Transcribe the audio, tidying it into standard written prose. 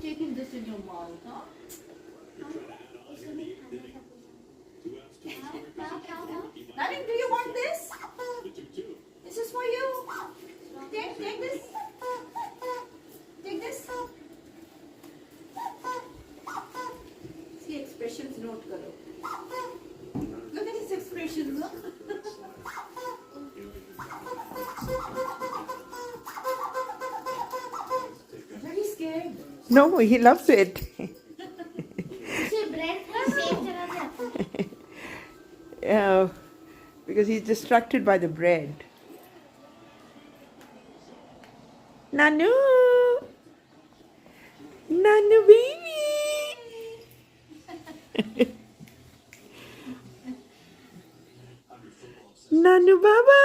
taking this in your mouth, huh? Darling, do you want this? This is for you. Take this. Take this. See expressions note karo. Look at his expressions. Huh? Very scared. No, he loves it. Because he's distracted by the bread. Nanu! Nanu baby! Nanu baba!